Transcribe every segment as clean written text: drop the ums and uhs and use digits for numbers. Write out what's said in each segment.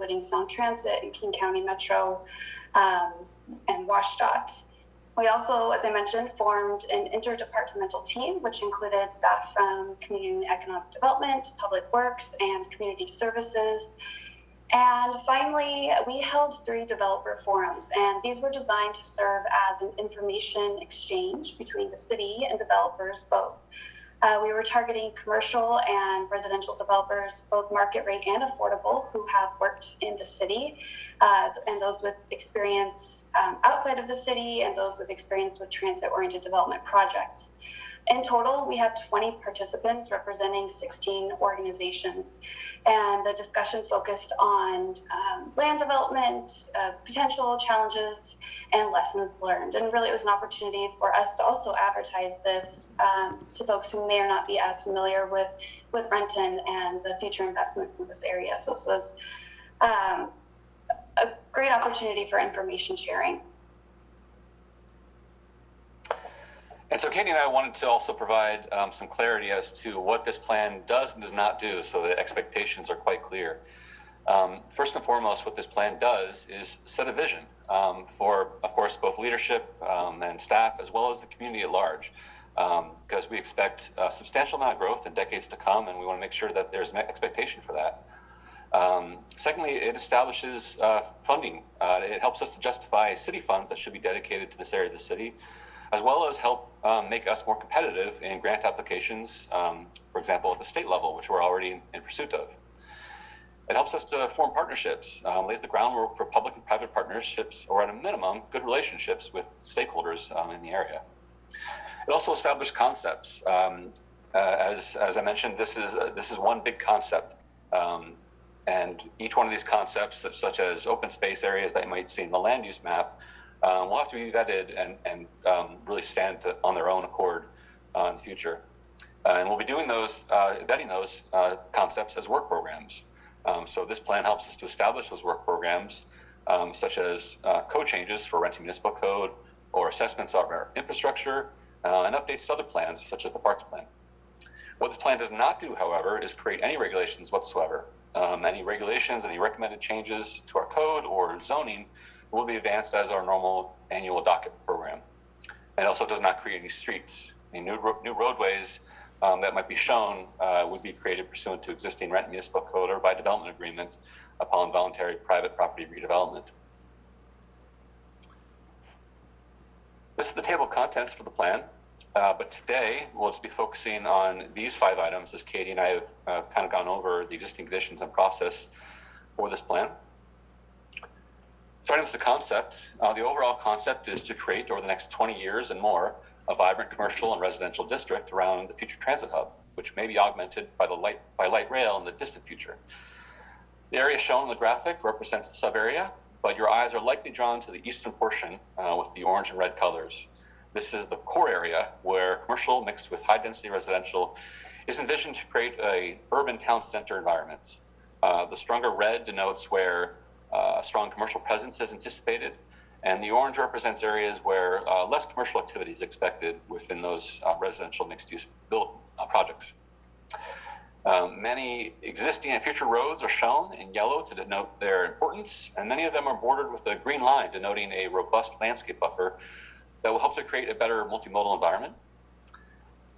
including Sound Transit and King County Metro and WashDOT. We also, as I mentioned, formed an interdepartmental team, which included staff from Community and Economic Development, Public Works, and Community Services. And finally, we held 3 developer forums, and these were designed to serve as an information exchange between the city and developers both. We were targeting commercial and residential developers, both market rate and affordable, who have worked in the city, and those with experience outside of the city, and those with experience with transit-oriented development projects. In total, we had 20 participants representing 16 organizations, and the discussion focused on land development, potential challenges, and lessons learned. And really, it was an opportunity for us to also advertise this to folks who may or not be as familiar with Renton and the future investments in this area. So this was a great opportunity for information sharing. And so Katie and I wanted to also provide some clarity as to what this plan does and does not do, so the expectations are quite clear. First and foremost, what this plan does is set a vision for, of course, both leadership and staff, as well as the community at large, because we expect a substantial amount of growth in decades to come, and we want to make sure that there's an expectation for that. Secondly, it establishes funding. It helps us to justify city funds that should be dedicated to this area of the city, as well as help make us more competitive in grant applications, for example, at the state level, which we're already in pursuit of. It helps us to form partnerships, lays the groundwork for public and private partnerships, or at a minimum, good relationships with stakeholders in the area. It also established concepts. As I mentioned, this is one big concept. And each one of these concepts, such as open space areas that you might see in the land use map, will have to be vetted and really stand on their own accord in the future. And we'll be doing those, vetting those concepts as work programs. So this plan helps us to establish those work programs, such as code changes for Renton Municipal Code, or assessments of our infrastructure, and updates to other plans, such as the Parks Plan. What this plan does not do, however, is create any regulations whatsoever. Any regulations, any recommended changes to our code or zoning will be advanced as our normal annual docket program. It also does not create any streets. Any new roadways that might be shown would be created pursuant to existing Renton Municipal Code or by development agreement upon voluntary private property redevelopment. This is the table of contents for the plan, but today we'll just be focusing on these 5 items as Katie and I have kind of gone over the existing conditions and process for this plan. Starting with the concept, the overall concept is to create, over the next 20 years and more, a vibrant commercial and residential district around the future transit hub, which may be augmented by light rail in the distant future. The area shown in the graphic represents the sub-area, but your eyes are likely drawn to the eastern portion with the orange and red colors. This is the core area where commercial mixed with high-density residential is envisioned to create an urban town center environment. The stronger red denotes where a strong commercial presence is anticipated, and the orange represents areas where less commercial activity is expected within those residential mixed-use build projects. Many existing and future roads are shown in yellow to denote their importance, and many of them are bordered with a green line denoting a robust landscape buffer that will help to create a better multimodal environment.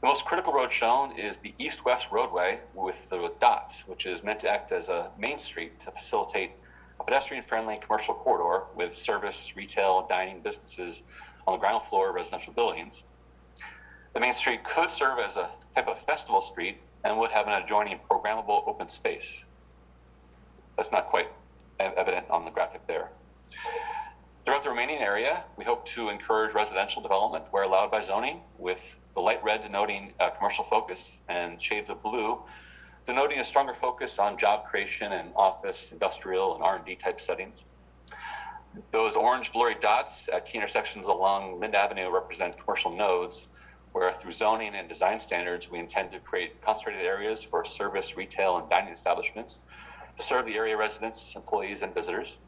The most critical road shown is the east-west roadway with the dots, which is meant to act as a main street to facilitate a pedestrian-friendly commercial corridor with service, retail, dining, businesses on the ground floor of residential buildings. The main street could serve as a type of festival street and would have an adjoining programmable open space. That's not quite evident on the graphic there. Throughout the remaining area, we hope to encourage residential development where allowed by zoning, with the light red denoting commercial focus and shades of blue denoting a stronger focus on job creation and office, industrial, and R&D type settings. Those orange blurry dots at key intersections along Lind Avenue represent commercial nodes, where through zoning and design standards, we intend to create concentrated areas for service, retail, and dining establishments to serve the area residents, employees, and visitors.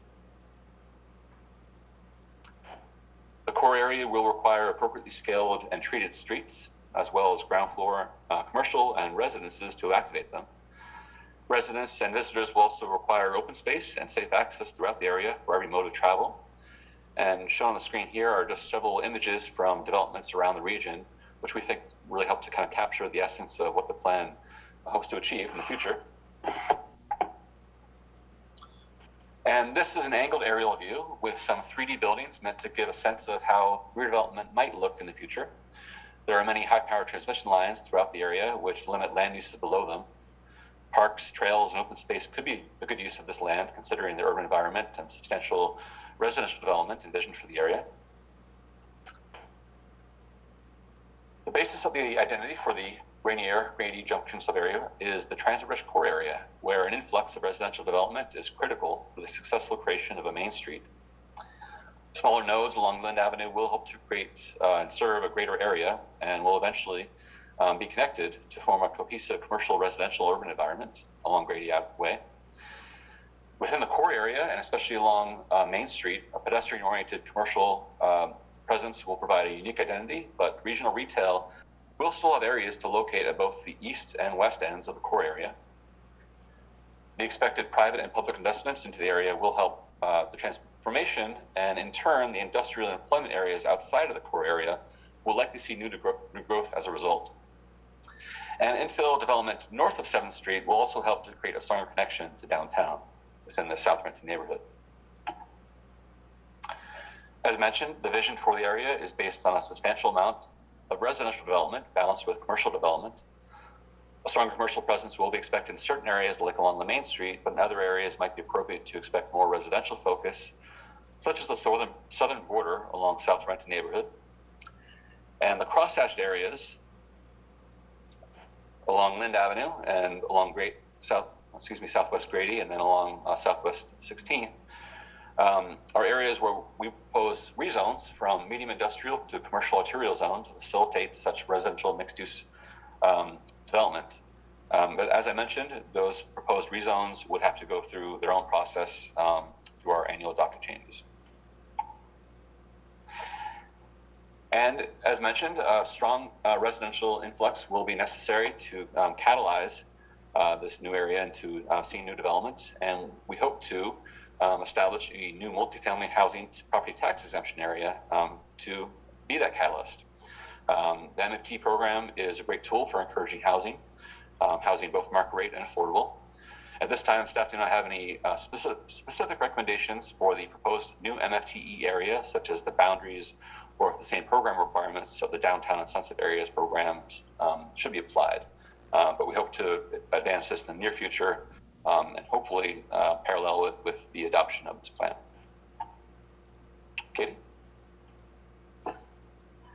The core area will require appropriately scaled and treated streets, as well as ground floor commercial and residences to activate them. Residents and visitors will also require open space and safe access throughout the area for every mode of travel. And shown on the screen here are just several images from developments around the region, which we think really help to kind of capture the essence of what the plan hopes to achieve in the future. And this is an angled aerial view with some 3D buildings meant to give a sense of how redevelopment might look in the future. There are many high-power transmission lines throughout the area which limit land uses below them. Parks, trails, and open space could be a good use of this land, considering the urban environment and substantial residential development envisioned for the area. The basis of the identity for the Rainier-Grady Junction subarea is the transit-rich core area, where an influx of residential development is critical for the successful creation of a main street. Smaller nodes along Lind Avenue will help to create and serve a greater area, and will eventually be connected to form a cohesive commercial residential urban environment along Grady Way. Within the core area, and especially along Main Street, a pedestrian-oriented commercial presence will provide a unique identity, but regional retail will still have areas to locate at both the east and west ends of the core area. The expected private and public investments into the area will help the transformation, and in turn, the industrial and employment areas outside of the core area will likely see new growth as a result. And infill development north of 7th Street will also help to create a stronger connection to downtown within the South Renton neighborhood. As mentioned, the vision for the area is based on a substantial amount of residential development balanced with commercial development. A stronger commercial presence will be expected in certain areas like along the Main Street, but in other areas might be appropriate to expect more residential focus, such as the southern border along South Renton neighborhood. And the cross-hatched areas along Lind Avenue and along Southwest Grady, and then along Southwest 16th, are areas where we propose rezones from medium industrial to commercial arterial zone to facilitate such residential mixed-use development. But as I mentioned, those proposed rezones would have to go through their own process through our annual docket changes. And as mentioned, a strong residential influx will be necessary to catalyze this new area into seeing new development. And we hope to establish a new multifamily housing property tax exemption area to be that catalyst. The MFT program is a great tool for encouraging housing both market rate and affordable. At this time, staff do not have any specific recommendations for the proposed new MFTE area, such as the boundaries or if the same program requirements of the downtown and Sunset areas programs should be applied. But we hope to advance this in the near future and hopefully parallel with the adoption of this plan. Katie?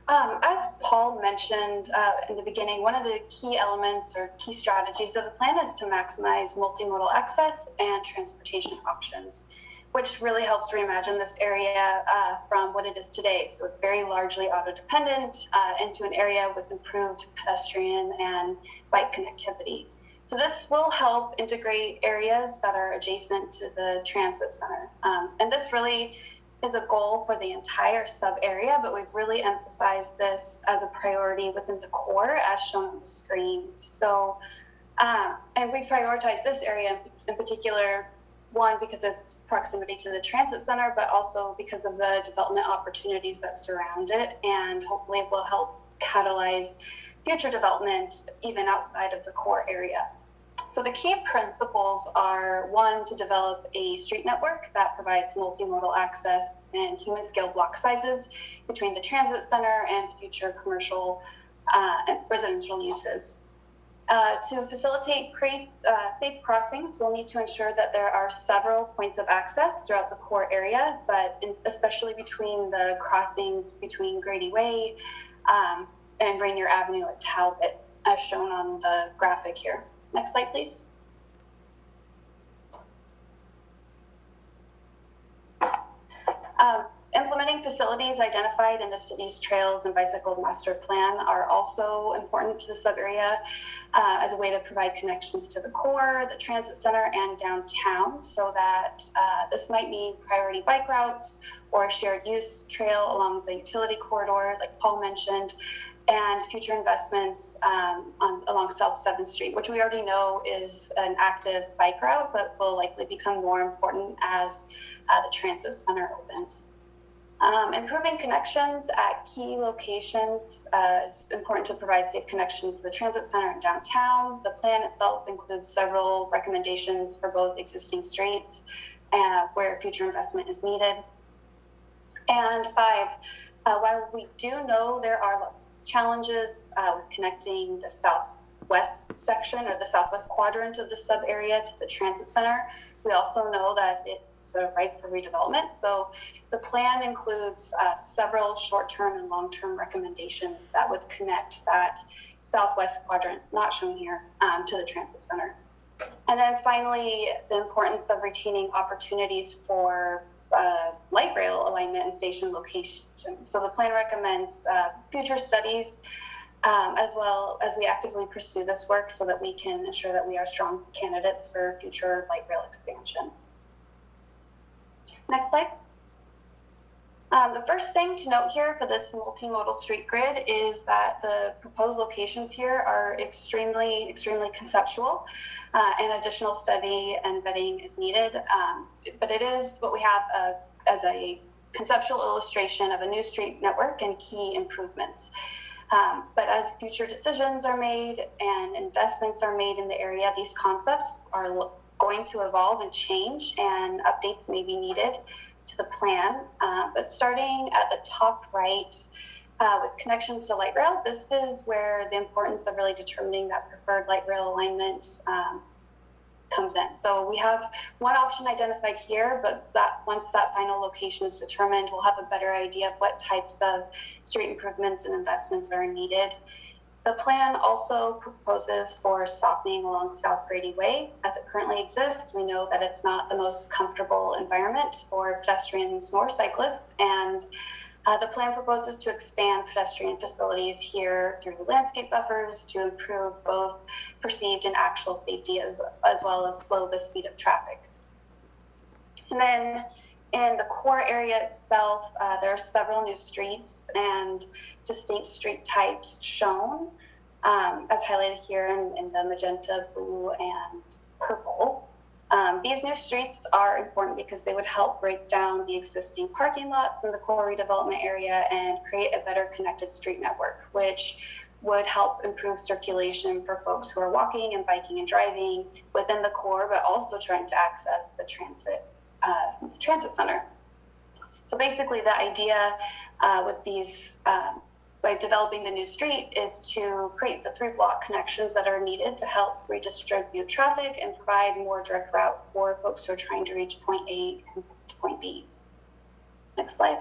As Paul mentioned in the beginning, one of the key elements or key strategies of the plan is to maximize multimodal access and transportation options, which really helps reimagine this area from what it is today. So it's very largely auto-dependent into an area with improved pedestrian and bike connectivity. So this will help integrate areas that are adjacent to the transit center. And this really is a goal for the entire sub area, but we've really emphasized this as a priority within the core as shown on the screen. So, and we've prioritized this area in particular, one, because of its proximity to the transit center, but also because of the development opportunities that surround it. And hopefully it will help catalyze future development even outside of the core area. So the key principles are, one, to develop a street network that provides multimodal access and human scale block sizes between the transit center and future commercial and residential uses. To facilitate safe crossings, we'll need to ensure that there are several points of access throughout the core area, but especially between the crossings between Grady Way and Rainier Avenue at Talbot, as shown on the graphic here. Next slide, please. Implementing facilities identified in the city's trails and bicycle master plan are also important to the sub-area as a way to provide connections to the core, the transit center, and downtown, so that this might mean priority bike routes or a shared use trail along the utility corridor, like Paul mentioned. and future investments along South 7th Street, which we already know is an active bike route, but will likely become more important as the transit center opens. Improving connections at key locations. It's important to provide safe connections to the transit center and downtown. The plan itself includes several recommendations for both existing streets where future investment is needed. And 5, while we do know there are lots of challenges with connecting the southwest section or the southwest quadrant of the sub area to the transit center, we also know that it's ripe for redevelopment. So the plan includes several short-term and long-term recommendations that would connect that southwest quadrant, not shown here, to the transit center. And then finally, the importance of retaining opportunities for light rail alignment and station location. So the plan recommends future studies as well as we actively pursue this work so that we can ensure that we are strong candidates for future light rail expansion. Next slide. The first thing to note here for this multimodal street grid is that the proposed locations here are extremely conceptual, and additional study and vetting is needed. But it is what we have as a conceptual illustration of a new street network and key improvements. But as future decisions are made and investments are made in the area, these concepts are going to evolve and change, and updates may be needed to the plan. But starting at the top right with connections to light rail, this is where the importance of really determining that preferred light rail alignment comes in. So we have one option identified here, but that once that final location is determined, we'll have a better idea of what types of street improvements and investments are needed. The plan also proposes for softening along South Grady Way. As it currently exists, we know that it's not the most comfortable environment for pedestrians nor cyclists, and the plan proposes to expand pedestrian facilities here through landscape buffers to improve both perceived and actual safety as well as slow the speed of traffic. And then in the core area itself, there are several new streets and distinct street types shown, as highlighted here in the magenta, blue, and purple. These new streets are important because they would help break down the existing parking lots in the core redevelopment area and create a better connected street network, which would help improve circulation for folks who are walking and biking and driving within the core, but also trying to access the transit center. So basically the idea with these, by developing the new street, is to create the 3 block connections that are needed to help redistribute traffic and provide more direct route for folks who are trying to reach point A and point B. Next slide.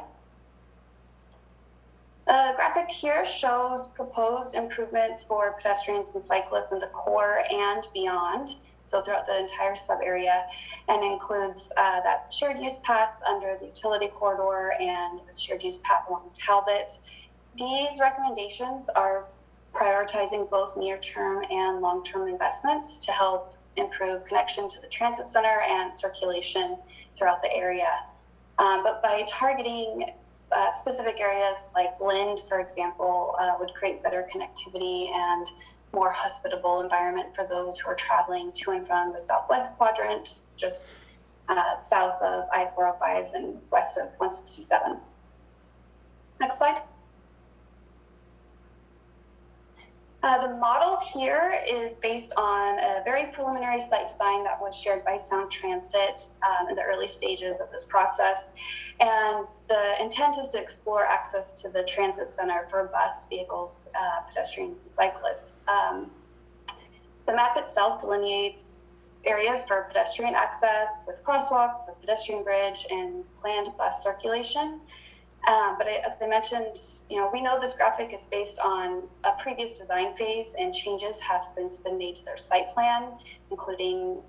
The graphic here shows proposed improvements for pedestrians and cyclists in the core and beyond, so throughout the entire sub area, and includes that shared use path under the utility corridor and the shared use path along Talbot. These recommendations are prioritizing both near-term and long-term investments to help improve connection to the transit center and circulation throughout the area. But by targeting specific areas like Lind, for example, would create better connectivity and more hospitable environment for those who are traveling to and from the southwest quadrant, just south of I-405 and west of 167. Next slide. The model here is based on a very preliminary site design that was shared by Sound Transit in the early stages of this process. And the intent is to explore access to the transit center for bus, vehicles, pedestrians, and cyclists. The map itself delineates areas for pedestrian access with crosswalks, a pedestrian bridge, and planned bus circulation. But as I mentioned, we know this graphic is based on a previous design phase, and changes have since been made to their site plan, including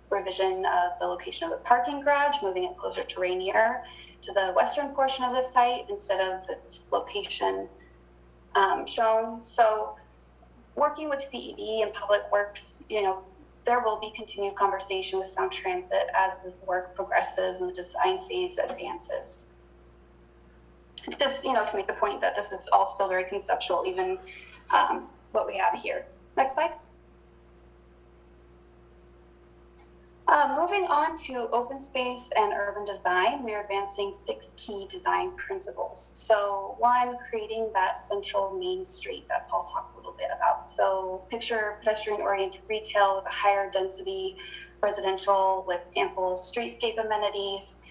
revision of the location of the parking garage, moving it closer to Rainier, to the western portion of the site instead of its location shown. So working with CED and Public Works, there will be continued conversation with Sound Transit as this work progresses and the design phase advances. just, to make the point that this is all still very conceptual, even what we have here. Next slide. Moving on to open space and urban design, we are advancing 6 key design principles. So 1, creating that central main street that Paul talked a little bit about. So picture pedestrian-oriented retail with a higher density residential with ample streetscape amenities.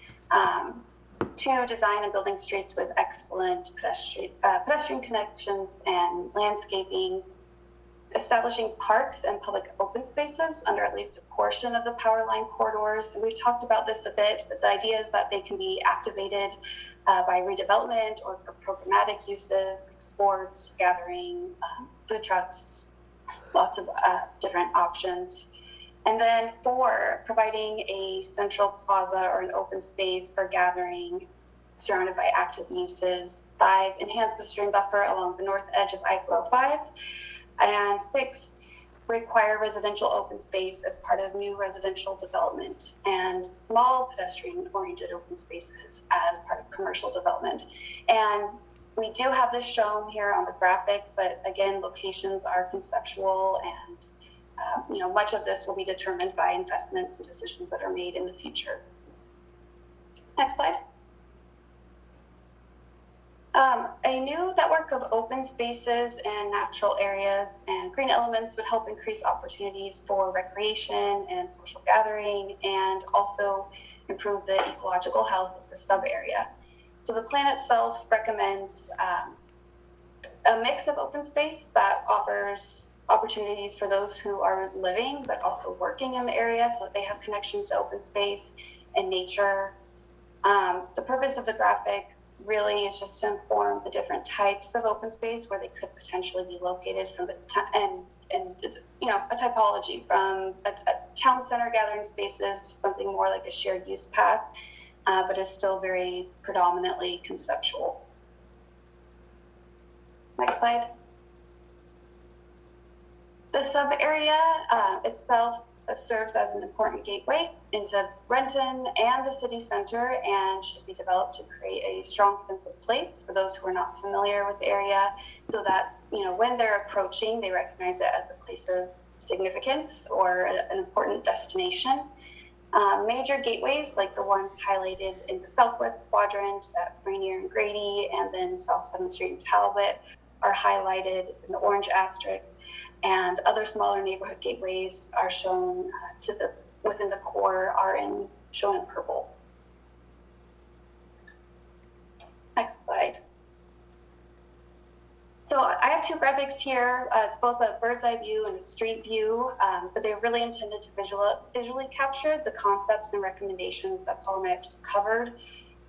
2, design and building streets with excellent pedestrian connections and landscaping. Establishing parks and public open spaces under at least a portion of the power line corridors. And we've talked about this a bit, but the idea is that they can be activated by redevelopment or for programmatic uses like sports, gathering, food trucks, lots of different options. And then 4, providing a central plaza or an open space for gathering surrounded by active uses. 5, enhance the stream buffer along the north edge of I-405. And 6, require residential open space as part of new residential development and small pedestrian-oriented open spaces as part of commercial development. And we do have this shown here on the graphic, but again, locations are conceptual and much of this will be determined by investments and decisions that are made in the future. Next slide. A new network of open spaces and natural areas and green elements would help increase opportunities for recreation and social gathering and also improve the ecological health of the sub-area. So the plan itself recommends a mix of open space that offers opportunities for those who are living but also working in the area so that they have connections to open space and nature. The purpose of the graphic really is just to inform the different types of open space where they could potentially be located from the and it's a typology from a town center gathering spaces to something more like a shared use path, but is still very predominantly conceptual. Next slide. The sub area itself serves as an important gateway into Renton and the city center and should be developed to create a strong sense of place for those who are not familiar with the area so that, when they're approaching, they recognize it as a place of significance or an important destination. Major gateways like the ones highlighted in the southwest quadrant at Rainier and Grady and then South 7th Street and Talbot are highlighted in the orange asterisk. And other smaller neighborhood gateways are shown within the core are shown in purple. Next slide. So I have 2 graphics here. It's both a bird's eye view and a street view, but they're really intended to visually capture the concepts and recommendations that Paul and I have just covered.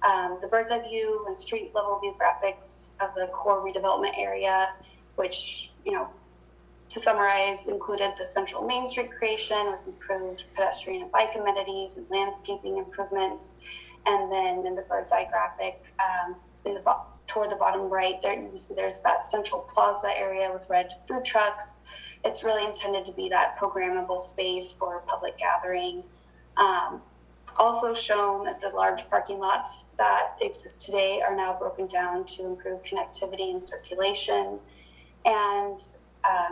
The bird's eye view and street level view graphics of the core redevelopment area, which, to summarize, included the central Main Street creation with improved pedestrian and bike amenities and landscaping improvements. And then in the bird's eye graphic, toward the bottom right, there's that central plaza area with red food trucks. It's really intended to be that programmable space for public gathering. Also shown at the large parking lots that exist today are now broken down to improve connectivity and circulation. And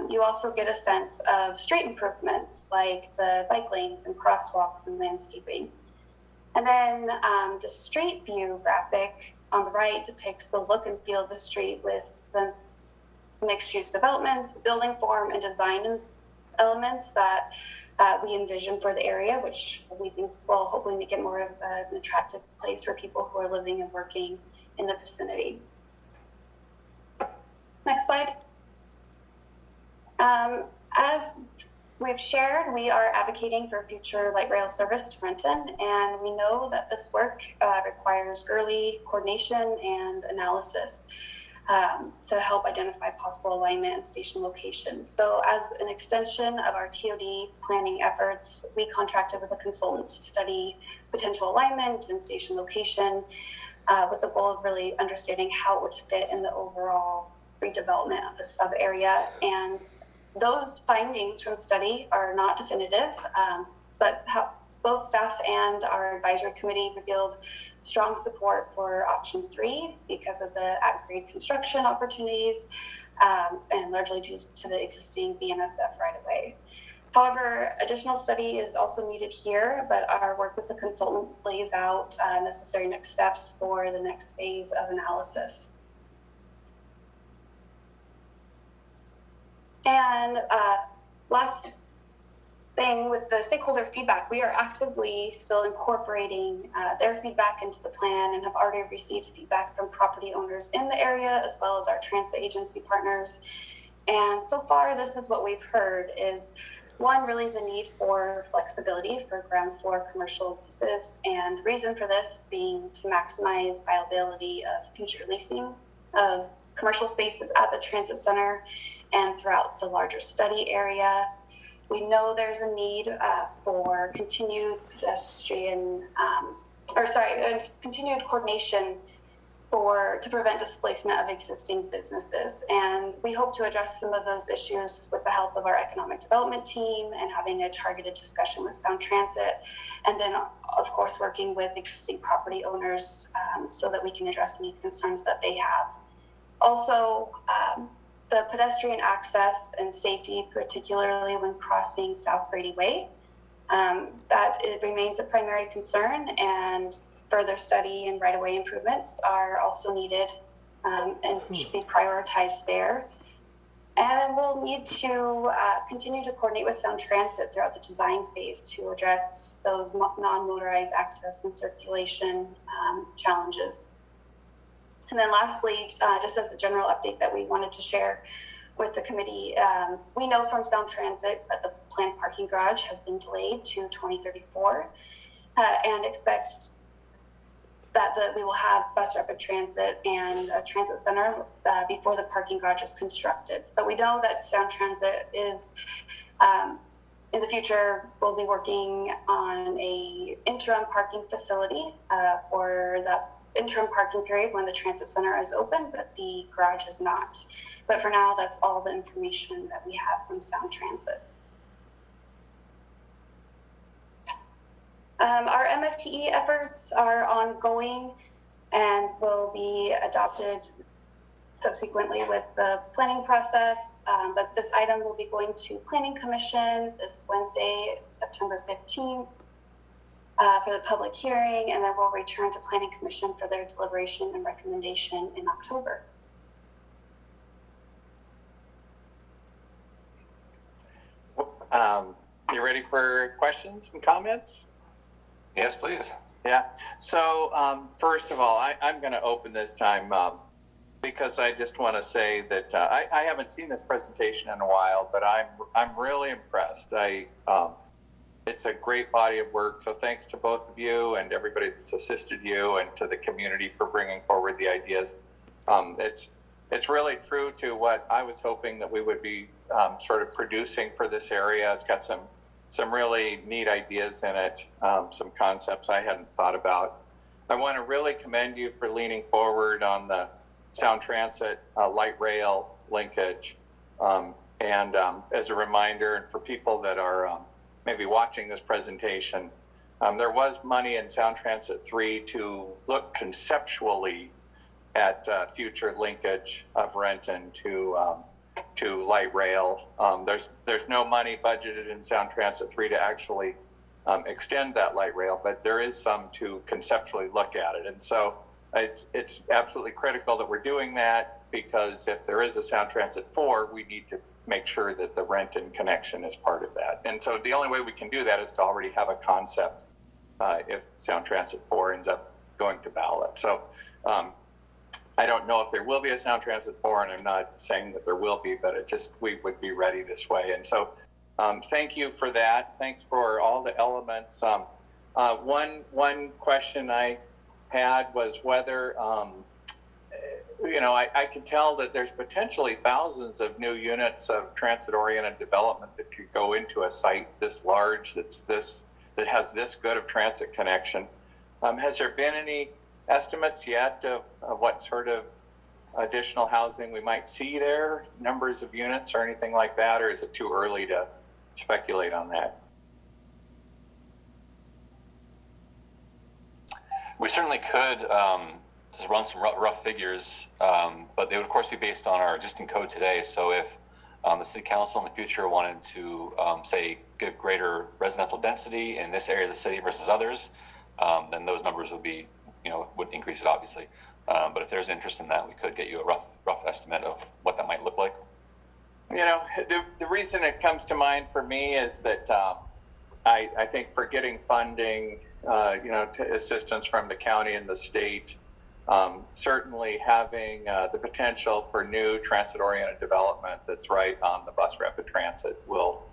you also get a sense of street improvements like the bike lanes and crosswalks and landscaping. And then the street view graphic on the right depicts the look and feel of the street with the mixed-use developments, the building form and design elements that we envision for the area, which we think will hopefully make it more of an attractive place for people who are living and working in the vicinity. Next slide. As we've shared, we are advocating for future light rail service to Renton, and we know that this work requires early coordination and analysis to help identify possible alignment and station location. So as an extension of our TOD planning efforts, we contracted with a consultant to study potential alignment and station location with the goal of really understanding how it would fit in the overall redevelopment of the sub area. And those findings from the study are not definitive, but both staff and our advisory committee revealed strong support for option 3 because of the at-grade construction opportunities and largely due to the existing BNSF right-of-way. However, additional study is also needed here, but our work with the consultant lays out necessary next steps for the next phase of analysis. And last thing with the stakeholder feedback, we are actively still incorporating their feedback into the plan and have already received feedback from property owners in the area as well as our transit agency partners. And so far, this is what we've heard is one, really the need for flexibility for ground floor commercial uses, and reason for this being to maximize viability of future leasing of commercial spaces at the transit center and throughout the larger study area. We know there's a need for continued continued coordination to prevent displacement of existing businesses. And we hope to address some of those issues with the help of our economic development team and having a targeted discussion with Sound Transit. And then, of course, working with existing property owners so that we can address any concerns that they have. Also, the pedestrian access and safety, particularly when crossing South Brady Way, that it remains a primary concern, and further study and right-of-way improvements are also needed and should be prioritized there. And we'll need to continue to coordinate with Sound Transit throughout the design phase to address those non-motorized access and circulation challenges. And then lastly, just as a general update that we wanted to share with the committee, we know from Sound Transit that the planned parking garage has been delayed to 2034 and expect that we will have bus rapid transit and a transit center before the parking garage is constructed. But we know that Sound Transit is, in the future, will be working on a interim parking facility for the interim parking period when the transit center is open, but the garage is not. But for now, that's all the information that we have from Sound Transit. Our MFTE efforts are ongoing and will be adopted subsequently with the planning process. But this item will be going to Planning Commission this Wednesday, September 15th for the public hearing, and then we'll return to Planning Commission for their deliberation and recommendation in October. You ready for questions and comments? Yes, please. Yeah. So first of all, I'm going to open this time because I just want to say that I haven't seen this presentation in a while, but I'm really impressed. It's a great body of work. So thanks to both of you and everybody that's assisted you, and to the community for bringing forward the ideas. It's really true to what I was hoping that we would be sort of producing for this area. It's got some really neat ideas in it, some concepts I hadn't thought about. I want to really commend you for leaning forward on the Sound Transit light rail linkage. And as a reminder, and for people that are maybe watching this presentation, there was money in Sound Transit 3 to look conceptually at future linkage of Renton to light rail. There's no money budgeted in Sound Transit 3 to actually extend that light rail, but there is some to conceptually look at it. And so it's absolutely critical that we're doing that, because if there is a Sound Transit 4, we need to make sure that the Renton connection is part of that. And so the only way we can do that is to already have a concept if Sound Transit 4 ends up going to ballot. So I don't know if there will be a Sound Transit 4, and I'm not saying that there will be, but we would be ready this way. And so thank you for that. Thanks for all the elements. One question I had was whether, I could tell that there's potentially thousands of new units of transit-oriented development that could go into a site this large, that has this good of transit connection. Has there been any estimates yet of what sort of additional housing we might see there, numbers of units or anything like that, or is it too early to speculate on that? We certainly could just run some rough figures, but they would, of course, be based on our existing code today. So if the city council in the future wanted to, say, give greater residential density in this area of the city versus others, then those numbers would be, would increase it, obviously. But if there's interest in that, we could get you a rough estimate of what that might look like. The reason it comes to mind for me is that I think for getting funding, to assistance from the county and the state, certainly having the potential for new transit-oriented development that's right on the bus rapid transit will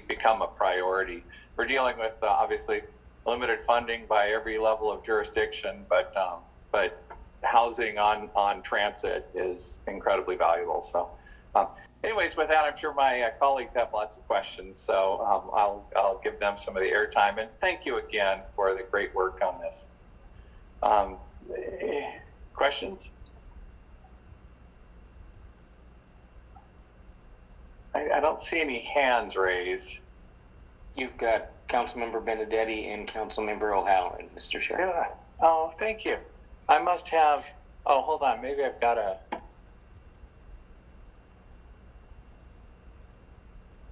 become a priority. We're dealing with obviously limited funding by every level of jurisdiction, but housing on transit is incredibly valuable. So. Anyways, with that, I'm sure my colleagues have lots of questions, so I'll give them some of the airtime. And thank you again for the great work on this. Questions? I don't see any hands raised. You've got Councilmember Benedetti and Councilmember O'Halloran, Mr. Chair. Yeah. Oh, thank you. I must have. Oh, hold on. Maybe I've got a.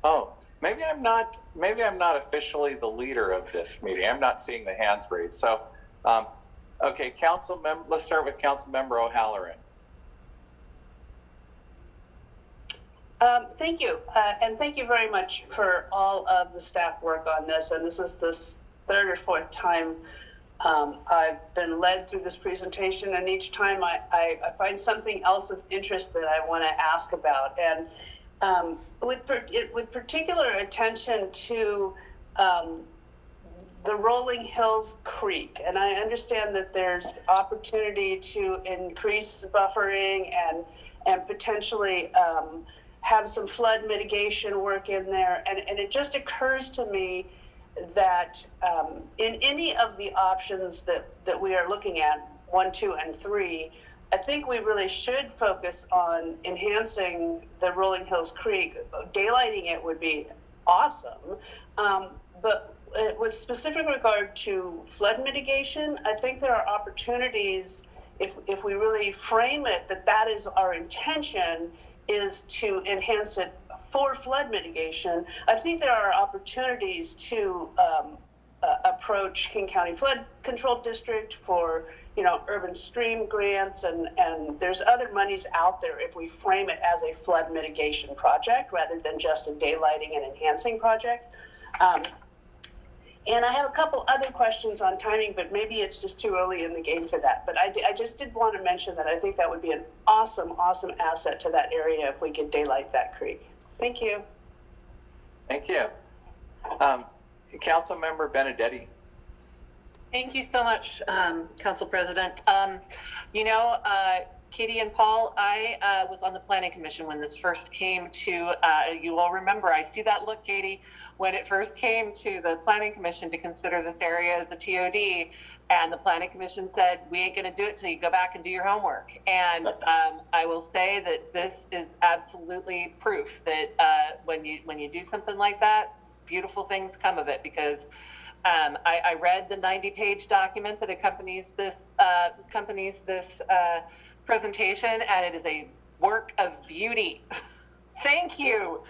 Oh, maybe I'm not officially the leader of this meeting. I'm not seeing the hands raised. So, okay, let's start with Councilmember O'Halloran. Thank you. And thank you very much for all of the staff work on this. And this is the third or fourth time I've been led through this presentation. And each time I find something else of interest that I want to ask about. And with particular attention to the Rolling Hills Creek, and I understand that there's opportunity to increase buffering and potentially have some flood mitigation work in there, and it just occurs to me that in any of the options that we are looking at, 1, 2, and 3, I think we really should focus on enhancing the Rolling Hills Creek. Daylighting it would be awesome. But with specific regard to flood mitigation, I think there are opportunities, if we really frame it, that is our intention, is to enhance it for flood mitigation. I think there are opportunities to approach King County Flood Control District for urban stream grants, and there's other monies out there if we frame it as a flood mitigation project rather than just a daylighting and enhancing project. And I have a couple other questions on timing, but maybe it's just too early in the game for that. But I just did want to mention that I think that would be an awesome asset to that area if we could daylight that creek. Thank you. Thank you. Councilmember Benedetti. Thank you so much, Council President. Katie and Paul, I was on the Planning Commission when this first came to, you all remember, I see that look, Katie, when it first came to the Planning Commission to consider this area as a TOD, and the Planning Commission said, we ain't gonna do it till you go back and do your homework. And I will say that this is absolutely proof that when you do something like that, beautiful things come of it, because I read the 90-page document that accompanies this presentation, and it is a work of beauty. Thank you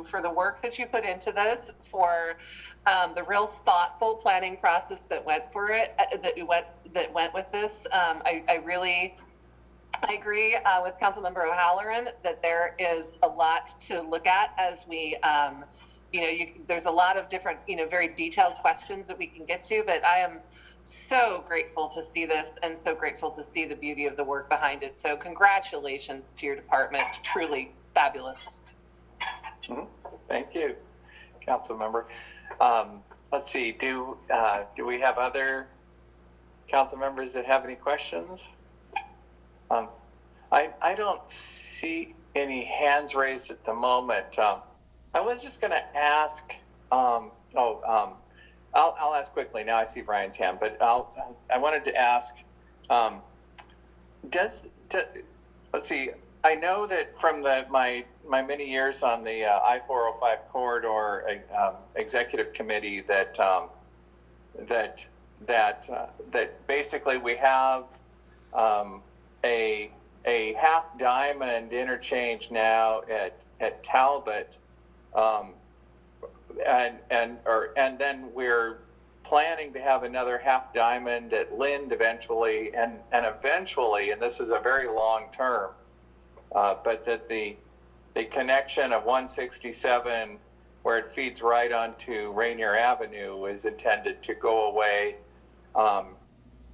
for the work that you put into this, for the real thoughtful planning process that went for it, that went with this. I agree with Councilmember O'Halloran that there is a lot to look at as we. There's a lot of different, very detailed questions that we can get to, but I am so grateful to see this and so grateful to see the beauty of the work behind it. So congratulations to your department. Truly fabulous. Thank you, Councilmember. Let's see, do we have other council members that have any questions? I don't see any hands raised at the moment. I was just going to ask. I'll ask quickly. Now I see Brian's hand, but I wanted to ask. Let's see. I know that from my many years on the I-405 corridor executive committee that that basically we have a half diamond interchange now at Talbot, and then we're planning to have another half diamond at Lind eventually, and eventually, and this is a very long term, but that the connection of 167 where it feeds right onto Rainier Avenue is intended to go away,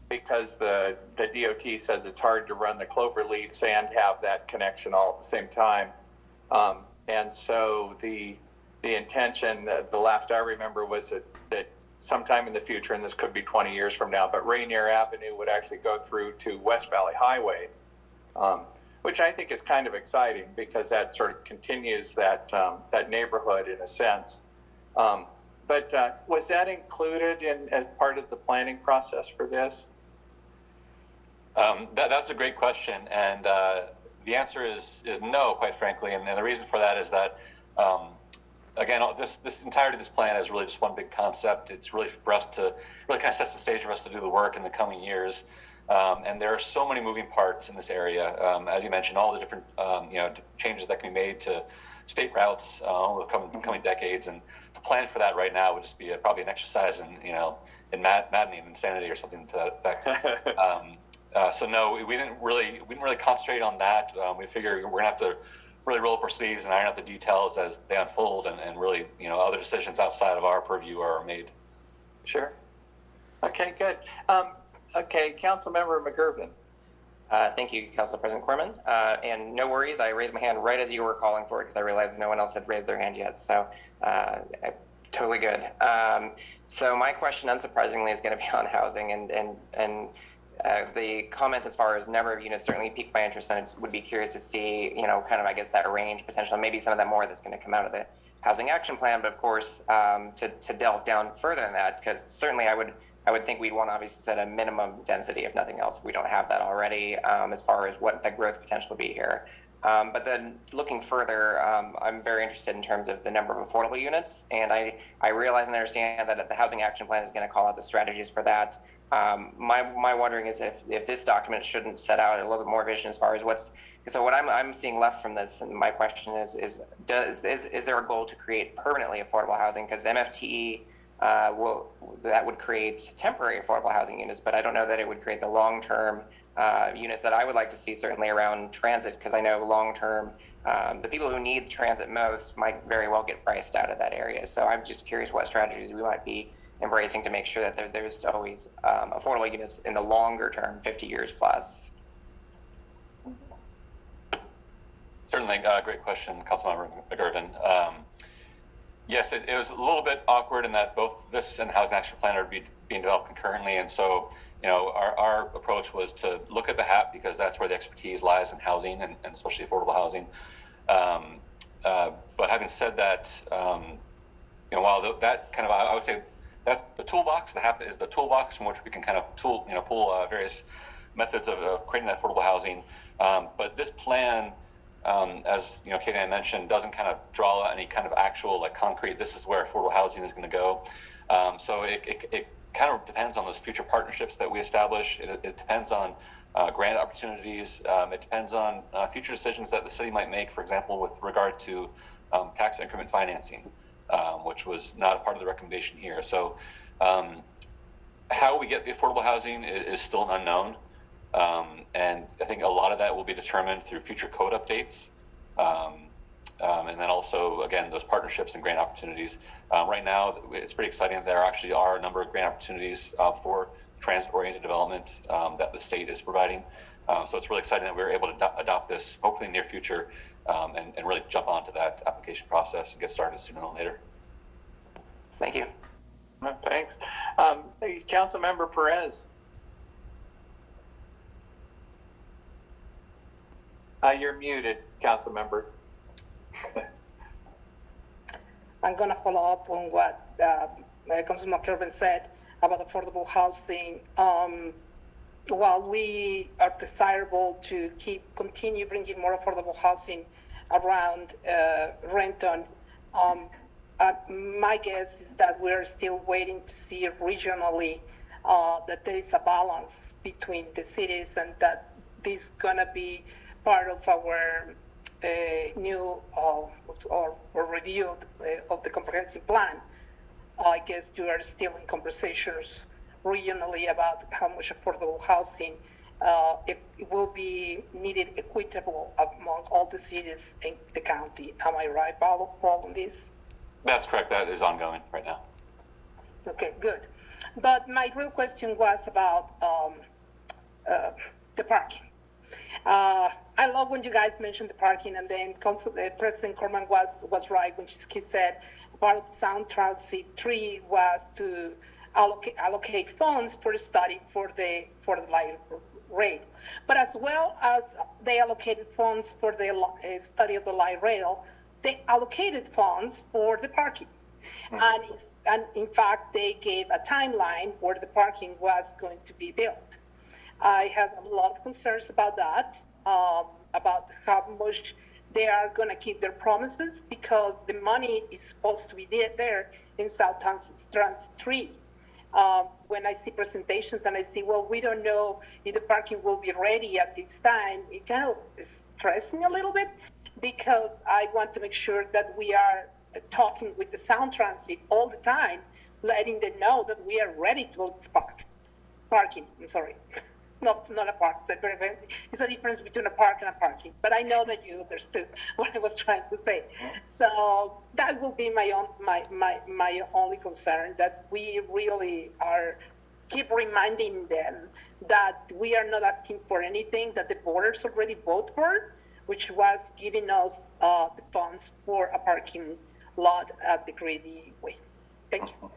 because the DOT says it's hard to run the cloverleafs and have that connection all at the same time. And so the intention, the last I remember, was that sometime in the future, and this could be 20 years from now, but Rainier Avenue would actually go through to West Valley Highway, which I think is kind of exciting because that sort of continues that neighborhood in a sense. But was that included as part of the planning process for this? That's a great question, and the answer is no, quite frankly. And the reason for that is that, again, this entirety of this plan is really just one big concept. It's really for us to really kind of sets the stage for us to do the work in the coming years. And there are so many moving parts in this area. As you mentioned, all the different changes that can be made to state routes over the coming decades, and to plan for that right now would just be probably an exercise in maddening insanity or something to that effect. So no, we didn't really concentrate on that. We figured we're gonna have to really roll up our sleeves and iron out the details as they unfold, and really other decisions outside of our purview are made. Sure. Okay, good. Okay, Councilmember McGurven. Thank you, Council President Corman. And no worries, I raised my hand right as you were calling for it because I realized no one else had raised their hand yet. So totally good. So my question, unsurprisingly, is going to be on housing, and the comment as far as number of units certainly piqued my interest, and would be curious to see, kind of, I guess, that range potential, maybe some of that more that's going to come out of the housing action plan. But of course, to delve down further than that, because certainly I would think we'd want to obviously set a minimum density, if nothing else, if we don't have that already, as far as what the growth potential will be here. But then looking further, I'm very interested in terms of the number of affordable units. And I realize and understand that the housing action plan is going to call out the strategies for that. My wondering is if this document shouldn't set out a little bit more vision as far as so what I'm seeing left from this, and my question is there a goal to create permanently affordable housing? Because MFTE, that would create temporary affordable housing units, but I don't know that it would create the long-term units that I would like to see, certainly around transit, because I know long-term, the people who need transit most might very well get priced out of that area. So I'm just curious what strategies we might be embracing to make sure that there's always affordable units in the longer term, 50 years plus. Certainly, great question, Councilmember McGurven. Yes, it was a little bit awkward in that both this and the housing action plan are being developed concurrently, and so our approach was to look at the HAP because that's where the expertise lies in housing and especially affordable housing. But having said that, while that kind of, I would say that's the toolbox. The HAP is the toolbox from which we can kind of pull various methods of creating that affordable housing. But this plan, as Katie and I mentioned, doesn't kind of draw any kind of actual concrete, this is where affordable housing is going to go. So it kind of depends on those future partnerships that we establish. It depends on grant opportunities. It depends on future decisions that the city might make, for example, with regard to tax increment financing, which was not a part of the recommendation here. So how we get the affordable housing is still an unknown. And I think a lot of that will be determined through future code updates. And then also, again, those partnerships and grant opportunities. Right now, it's pretty exciting that there actually are a number of grant opportunities for transit-oriented development that the state is providing. So it's really exciting that we're able to adopt this, hopefully in the near future, and really jump onto that application process and get started sooner than later. Thank you. Thanks. Councilmember Perez. You're muted, Councilmember. I'm going to follow up on what Councilman McGurven said about affordable housing. While we are desirable to continue bringing more affordable housing around Renton, my guess is that we're still waiting to see regionally that there is a balance between the cities and that this is going to be part of our new or review of the comprehensive plan. I guess you are still in conversations regionally about how much affordable housing it will be needed equitable among all the cities in the county. Am I right, Paul, on this? That's correct. That is ongoing right now. Okay, good. But my real question was about the parking. I love when you guys mentioned the parking, and then President Corman was right when he said part of the Sound Transit 3 was to allocate funds for the study for the light rail. But as well as they allocated funds for the study of the light rail, they allocated funds for the parking. And in fact, they gave a timeline where the parking was going to be built. I have a lot of concerns about that, about how much they are going to keep their promises, because the money is supposed to be there in South Transit 3. When I see presentations and I see, well, we don't know if the parking will be ready at this time, it kind of stresses me a little bit, because I want to make sure that we are talking with the Sound Transit all the time, letting them know that we are ready to build this parking. I'm sorry. Not a park. It's a difference between a park and a parking. But I know that you understood what I was trying to say. So that will be my only concern, that we really keep reminding them that we are not asking for anything that the voters already voted for, which was giving us the funds for a parking lot at the Grady Way. Thank you.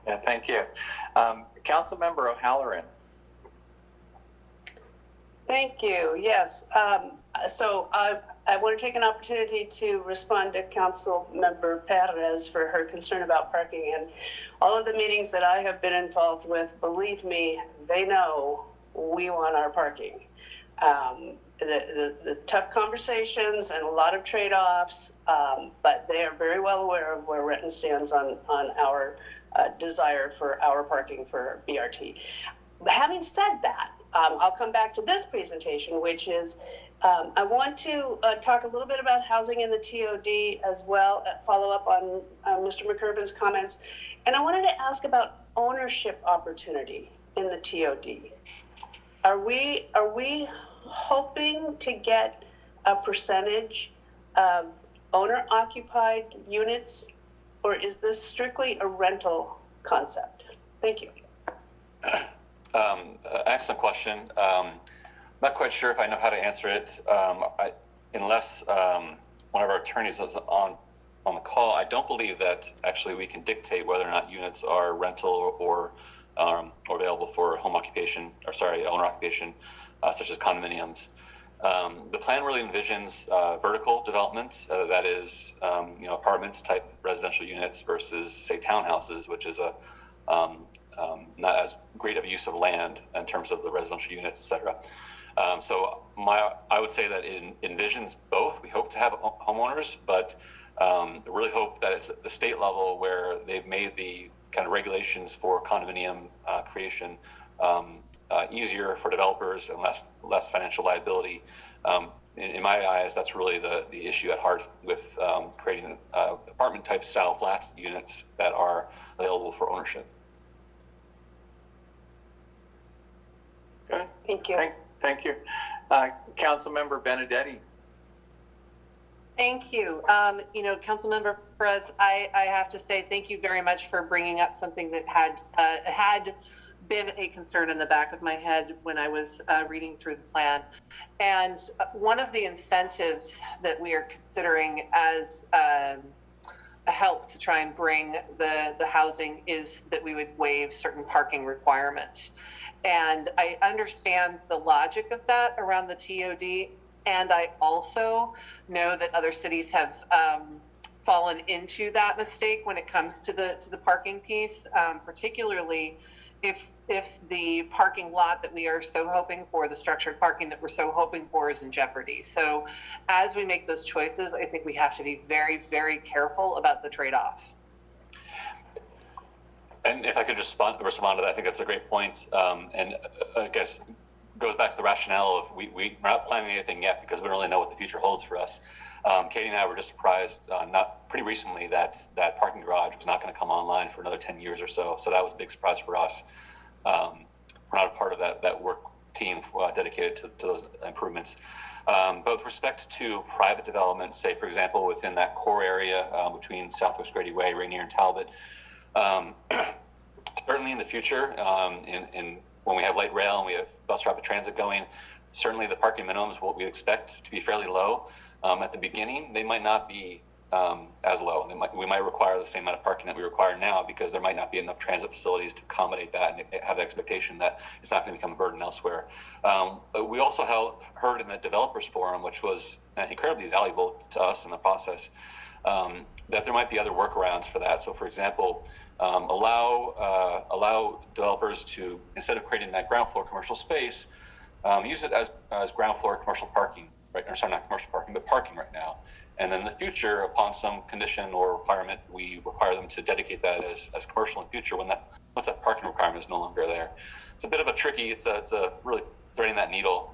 Yeah, thank you. Councilmember O'Halloran. Thank you. Yes. So I want to take an opportunity to respond to Councilmember Perez for her concern about parking. And all of the meetings that I have been involved with, believe me, they know we want our parking. The tough conversations and a lot of trade-offs, but they are very well aware of where Renton stands on our desire for our parking for BRT. Having said that, I'll come back to this presentation, which is I want to talk a little bit about housing in the TOD as well, follow up on Mr. McKervin's comments. And I wanted to ask about ownership opportunity in the TOD. Are we hoping to get a percentage of owner-occupied units, or is this strictly a rental concept? Thank you. Excellent question. Not quite sure if I know how to answer it. Unless one of our attorneys is on the call, I don't believe that actually we can dictate whether or not units are rental or available for owner occupation, such as condominiums. The plan really envisions vertical development, that is, apartments type residential units versus, say, townhouses, which is not as great of a use of land in terms of the residential units, et cetera. So I would say that it envisions both. We hope to have homeowners, but really hope that it's at the state level where they've made the kind of regulations for condominium creation easier for developers and less financial liability. In my eyes, that's really the issue at heart with creating apartment type style flats units that are available for ownership. Okay. Thank you. Thank you. Councilmember Benedetti. Thank you. Councilmember Perez, I have to say thank you very much for bringing up something that had been a concern in the back of my head when I was reading through the plan. And one of the incentives that we are considering as a help to try and bring the housing is that we would waive certain parking requirements. And I understand the logic of that around the TOD. And I also know that other cities have fallen into that mistake when it comes to the parking piece, particularly if the parking lot that we are so hoping for, the structured parking that we're so hoping for, is in jeopardy. So as we make those choices, I think we have to be very, very careful about the trade-off. And if I could just respond to that, I think that's a great point. And I guess goes back to the rationale of we're not planning anything yet because we don't really know what the future holds for us. Katie and I were just surprised, not pretty recently, that parking garage was not going to come online for another 10 years or so. So that was a big surprise for us. We're not a part of that work team dedicated to those improvements. But with respect to private development, say, for example, within that core area between Southwest Grady Way, Rainier, and Talbot, certainly in the future, when we have light rail and we have bus rapid transit going, certainly the parking minimums, what we expect to be fairly low. At the beginning, they might not be as low. We might require the same amount of parking that we require now because there might not be enough transit facilities to accommodate that and have the expectation that it's not going to become a burden elsewhere. We also heard in the developers forum, which was incredibly valuable to us in the process, that there might be other workarounds for that. So, for example, allow developers to, instead of creating that ground floor commercial space, use it as ground floor commercial parking, right? Or sorry, not commercial parking, but parking right now. And then in the future, upon some condition or requirement, we require them to dedicate that as commercial in the future once that parking requirement is no longer there. It's a bit of a tricky, it's a really threading that needle,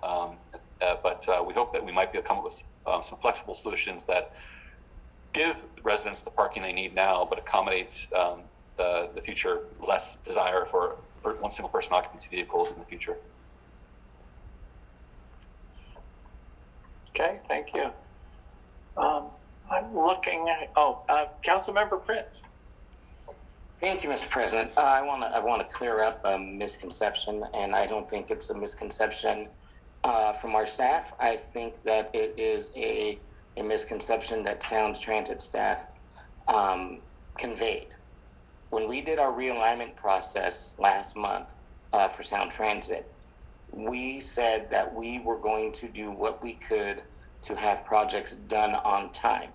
but we hope that we might be able to come up with some flexible solutions that give residents the parking they need now, but accommodates the future less desire for one single person occupancy vehicles in the future. Okay, thank you. I'm looking at, Councilmember Prince. Thank you, Mr. President. I want to clear up a misconception, and I don't think it's a misconception from our staff. I think that it is a misconception that Sound Transit staff conveyed. When we did our realignment process last month for Sound Transit, we said that we were going to do what we could to have projects done on time,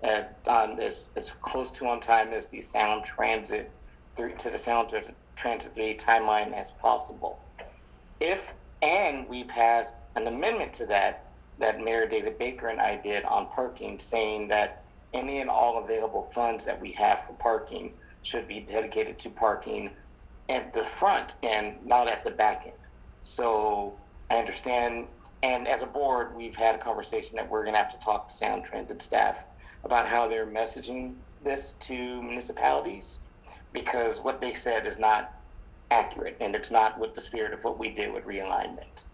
as close to on time as the Sound Transit 3 timeline as possible. And we passed an amendment to that Mayor David Baker and I did on parking, saying that any and all available funds that we have for parking should be dedicated to parking at the front and not at the back end. So I understand, and as a board, we've had a conversation that we're going to have to talk to Sound Transit staff about how they're messaging this to municipalities, because what they said is not accurate, and it's not with the spirit of what we did with realignment.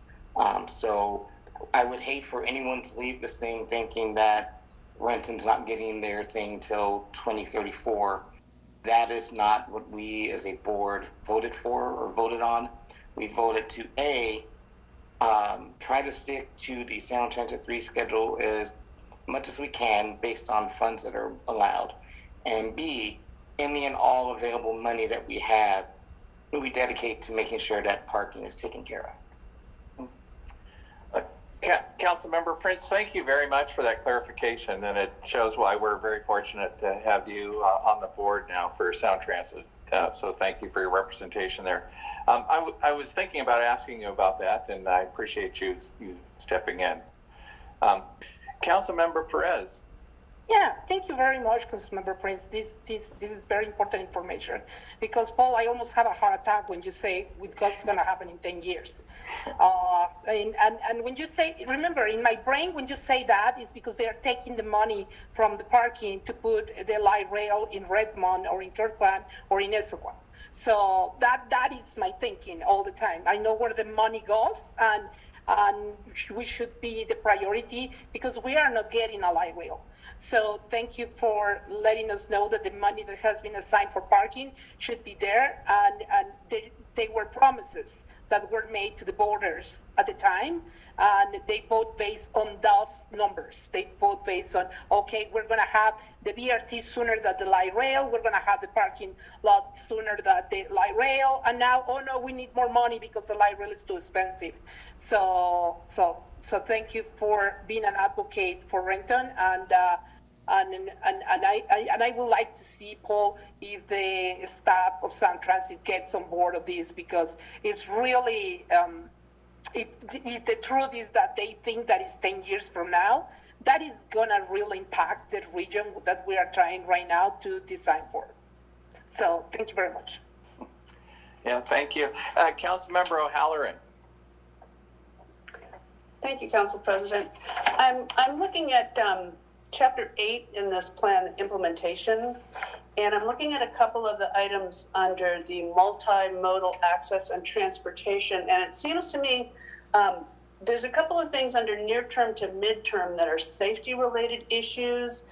So I would hate for anyone to leave this thing thinking that Renton's not getting their thing till 2034. That is not what we as a board voted for or voted on. We voted to try to stick to the Sound Transit 3 schedule as much as we can based on funds that are allowed. And B, any and all available money that we have, we dedicate to making sure that parking is taken care of. Councilmember Prince, thank you very much for that clarification, and it shows why we're very fortunate to have you on the board now for Sound Transit. So thank you for your representation there. I was thinking about asking you about that, and I appreciate you stepping in. Councilmember Perez. Yeah, thank you very much, Councilmember Prince. This is very important information because, Paul, I almost have a heart attack when you say what's going to happen in 10 years. And when you say, remember, in my brain, when you say that, is because they are taking the money from the parking to put the light rail in Redmond or in Kirkland or in Issaquah. So that is my thinking all the time. I know where the money goes, and we should be the priority because we are not getting a light rail. So thank you for letting us know that the money that has been assigned for parking should be there. And they were promises that were made to the voters at the time. And they vote based on those numbers. They vote based on, okay, we're going to have the BRT sooner than the light rail. We're going to have the parking lot sooner than the light rail. And now, oh no, we need more money because the light rail is too expensive. So thank you for being an advocate for Renton, and I would like to see, Paul, if the staff of Sound Transit gets on board of this, because it's really, if the truth is that they think that is 10 years from now, that is gonna really impact the region that we are trying right now to design for. So thank you very much. Yeah, thank you. Councilmember O'Halloran. Thank you, Council President. I'm looking at Chapter 8 in this plan implementation, and I'm looking at a couple of the items under the multimodal access and transportation, and it seems to me there's a couple of things under near-term to mid-term that are safety-related issues,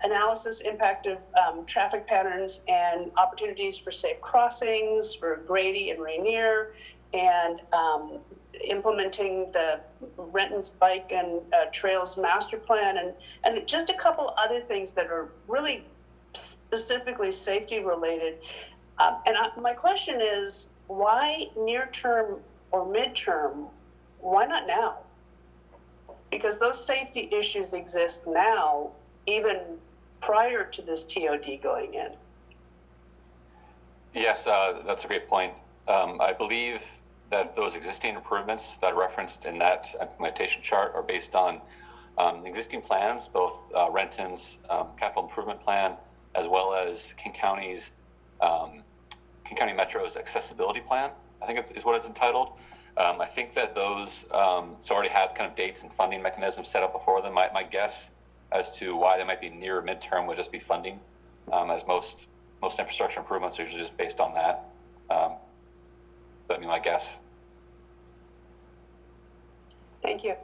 analysis impact of traffic patterns and opportunities for safe crossings for Grady and Rainier, and implementing the Renton's bike and trails master plan, and just a couple other things that are really specifically safety related. My question is, why near term or midterm? Why not now? Because those safety issues exist now, even prior to this TOD going in. Yes, that's a great point. I believe that those existing improvements that are referenced in that implementation chart are based on existing plans, both Renton's capital improvement plan, as well as King County Metro's accessibility plan, I think is what it's entitled. I think that those already have kind of dates and funding mechanisms set up before them. My guess as to why they might be near or midterm would just be funding, as most infrastructure improvements are usually just based on that. That'd be my guess. Thank you.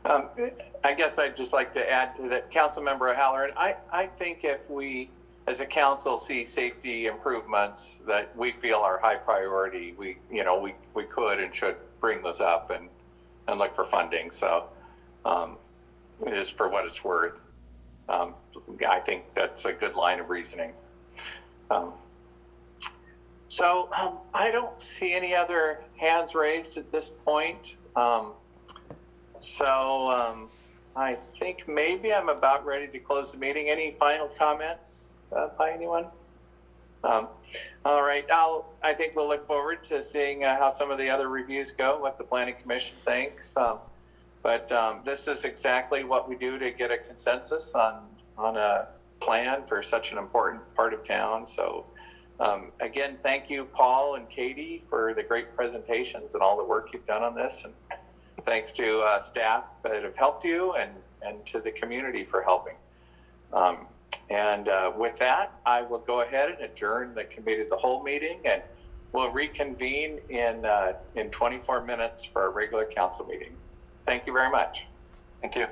I guess I'd just like to add to that, Councilmember O'Halloran. I think if we, as a council, see safety improvements that we feel are high priority, we could and should bring those up and look for funding. So it is for what it's worth. I think that's a good line of reasoning. So I don't see any other hands raised at this point. I think maybe I'm about ready to close the meeting. Any final comments by anyone? All right, I think we'll look forward to seeing how some of the other reviews go, what the Planning Commission thinks. But this is exactly what we do to get a consensus on a plan for such an important part of town. So again, thank you, Paul and Katie, for the great presentations and all the work you've done on this. And thanks to staff that have helped you and to the community for helping. With that, I will go ahead and adjourn the committee of the whole meeting, and we'll reconvene in 24 minutes for a regular council meeting. Thank you very much. Thank you.